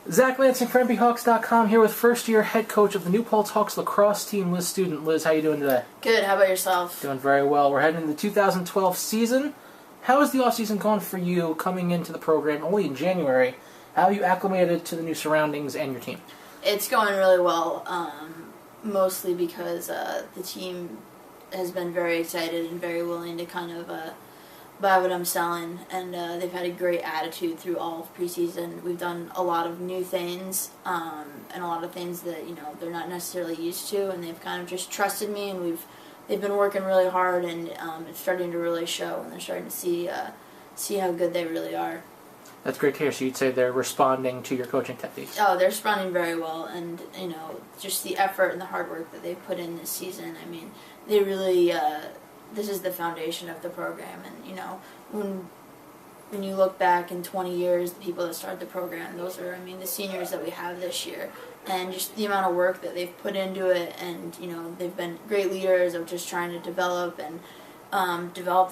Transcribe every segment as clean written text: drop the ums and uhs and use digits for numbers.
Zach Lansing from MPHawks.com here with first-year head coach of the New Paltz Hawks lacrosse team, Liz Student. Liz, how you doing today? Good. How about yourself? Doing very well. We're heading into the 2012 season. How has the offseason gone for you coming into the program only in January? How have you acclimated to the new surroundings and your team? It's going really well, mostly because the team has been very excited and very willing to kind of buy what I'm selling, and they've had a great attitude through all of preseason. We've done a lot of new things and a lot of things that they're not necessarily used to, and they've kind of just trusted me, and they've been working really hard, and it's starting to really show, and they're starting to see how good they really are. That's great to hear. So you'd say they're responding to your coaching techniques? Oh, they're responding very well, and just the effort and the hard work that they've put in this season. I mean, they really. This is the foundation of the program, and when you look back in 20 years, the people that started the program, those are, the seniors that we have this year, and just the amount of work that they've put into it, and they've been great leaders of just trying to develop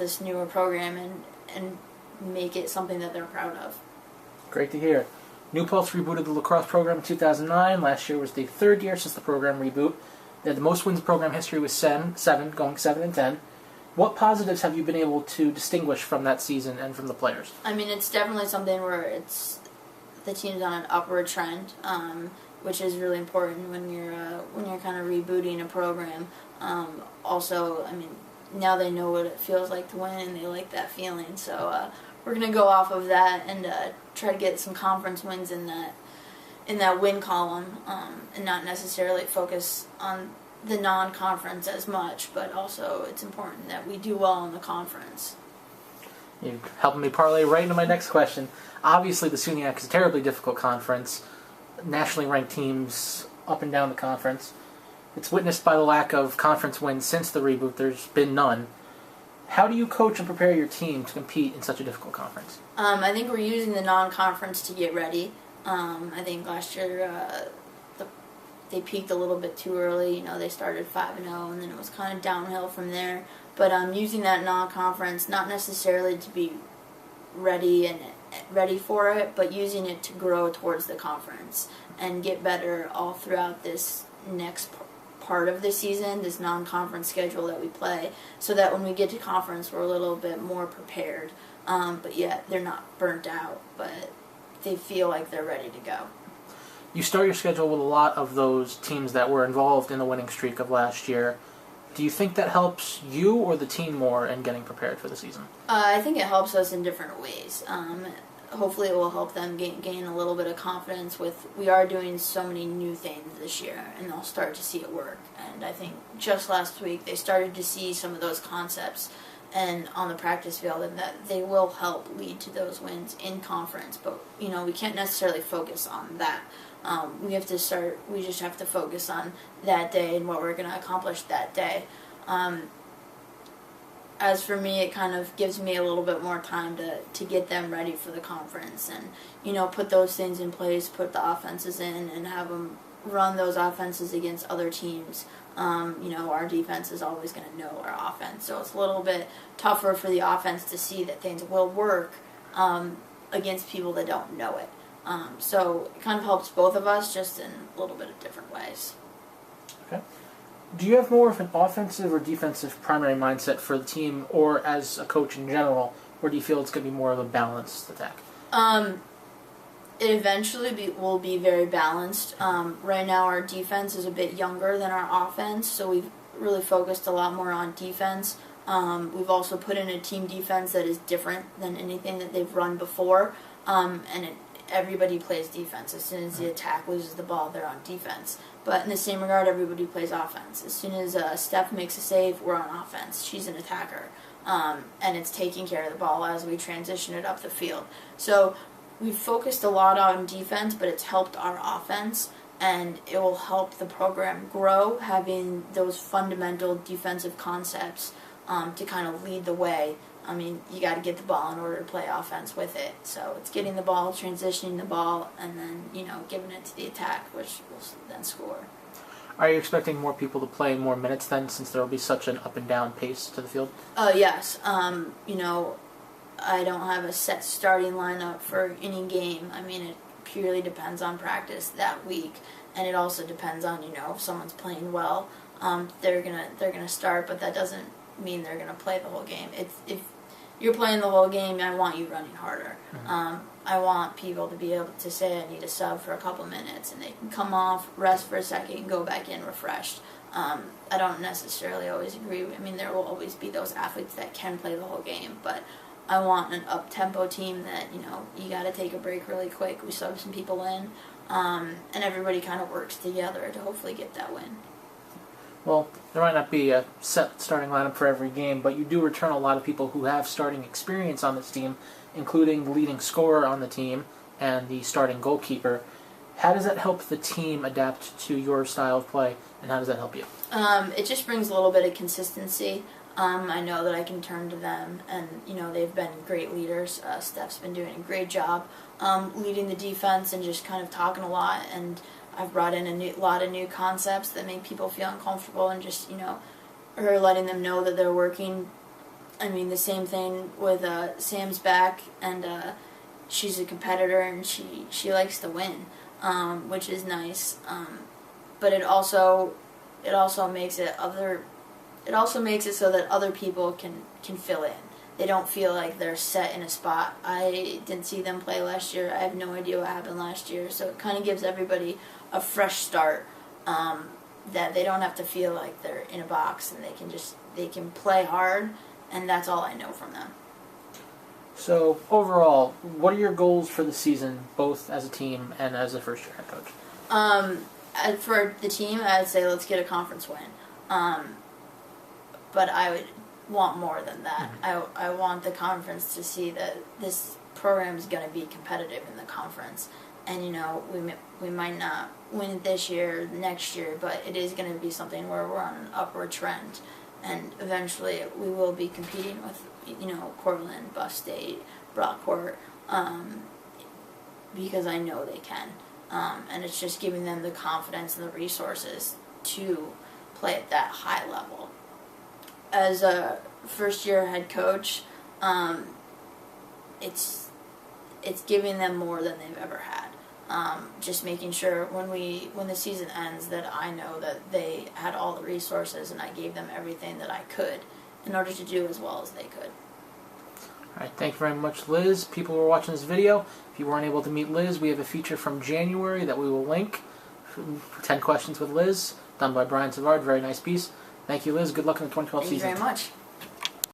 this newer program and make it something that they're proud of. Great to hear. New Paltz rebooted the lacrosse program in 2009. Last year was the third year since the program reboot. They had the most wins in program history with seven, going 7-10. What positives have you been able to distinguish from that season and from the players? It's definitely something where the team's on an upward trend, which is really important when you're kind of rebooting a program. Also, now they know what it feels like to win, and they like that feeling. So we're gonna go off of that and try to get some conference wins in that win column, and not necessarily focus on the non-conference as much, but also it's important that we do well in the conference. You're helping me parlay right into my next question. Obviously, the SUNYAC is a terribly difficult conference. Nationally ranked teams up and down the conference. It's witnessed by the lack of conference wins since the reboot. There's been none. How do you coach and prepare your team to compete in such a difficult conference? I think we're using the non-conference to get ready. I think last year they peaked a little bit too early. They started 5-0, and then it was kind of downhill from there. But using that non-conference, not necessarily to be ready for it, but using it to grow towards the conference and get better all throughout this next part of the season, this non-conference schedule that we play, so that when we get to conference, we're a little bit more prepared. But yet they're not burnt out, but they feel like they're ready to go. You start your schedule with a lot of those teams that were involved in the winning streak of last year. Do you think that helps you or the team more in getting prepared for the season? I think it helps us in different ways. Hopefully it will help them gain a little bit of confidence we are doing so many new things this year, and they'll start to see it work. And I think just last week they started to see some of those concepts and on the practice field, and that they will help lead to those wins in conference. But we can't necessarily focus on that. We just have to focus on that day and what we're going to accomplish that day. As for me, it kind of gives me a little bit more time to get them ready for the conference and, put those things in place, put the offenses in, and have them run those offenses against other teams. Our defense is always going to know our offense, so it's a little bit tougher for the offense to see that things will work against people that don't know it. So it kind of helps both of us, just in a little bit of different ways. Okay. Do you have more of an offensive or defensive primary mindset for the team, or as a coach in general, or do you feel it's going to be more of a balanced attack? It eventually will be very balanced. Right now our defense is a bit younger than our offense, so we've really focused a lot more on defense. We've also put in a team defense that is different than anything that they've run before, everybody plays defense. As soon as the attack loses the ball, they're on defense. But in the same regard, everybody plays offense. As soon as Steph makes a save, we're on offense. She's an attacker. And it's taking care of the ball as we transition it up the field. So we've focused a lot on defense, but it's helped our offense, and it will help the program grow, having those fundamental defensive concepts to kind of lead the way. You got to get the ball in order to play offense with it. So it's getting the ball, transitioning the ball, and then, giving it to the attack, which will then score. Are you expecting more people to play more minutes then, since there will be such an up and down pace to the field? Yes. I don't have a set starting lineup for any game. It purely depends on practice that week, and it also depends on, if someone's playing well, they're gonna start, but that doesn't mean they're gonna play the whole game. If you're playing the whole game, I want you running harder. I want people to be able to say, I need a sub for a couple minutes, and they can come off, rest for a second, and go back in refreshed. I don't necessarily always agree. I mean, there will always be those athletes that can play the whole game, but I want an up-tempo team that, you got to take a break really quick. We sub some people in, and everybody kind of works together to hopefully get that win. Well, there might not be a set starting lineup for every game, but you do return a lot of people who have starting experience on this team, including the leading scorer on the team and the starting goalkeeper. How does that help the team adapt to your style of play, and how does that help you? It just brings a little bit of consistency. I know that I can turn to them, and they've been great leaders. Steph's been doing a great job leading the defense and just kind of talking a lot, and I've brought in a lot of new concepts that make people feel uncomfortable, and just her letting them know that they're working. I mean, the same thing with Sam's back, and she's a competitor, and she likes to win, which is nice. But it also makes it so that other people can fill in. They don't feel like they're set in a spot. I didn't see them play last year. I have no idea what happened last year. So it kind of gives everybody a fresh start, that they don't have to feel like they're in a box, and they can play hard, and that's all I know from them. So overall, what are your goals for the season, both as a team and as a first-year head coach? For the team, I'd say let's get a conference win. But I would want more than that. I want the conference to see that this program is going to be competitive in the conference. And, we might not win it this year, next year, but it is going to be something where we're on an upward trend. And eventually we will be competing with, Cortland, Buff State, Brockport, because I know they can. And it's just giving them the confidence and the resources to play at that high level. As a first-year head coach, it's giving them more than they've ever had. Just making sure when the season ends that I know that they had all the resources and I gave them everything that I could in order to do as well as they could. All right, thank you very much, Liz. People who are watching this video, if you weren't able to meet Liz, we have a feature from January that we will link. 10 questions with Liz, done by Brian Savard. Very nice piece. Thank you, Liz. Good luck in the 2012 season. Thank you very much.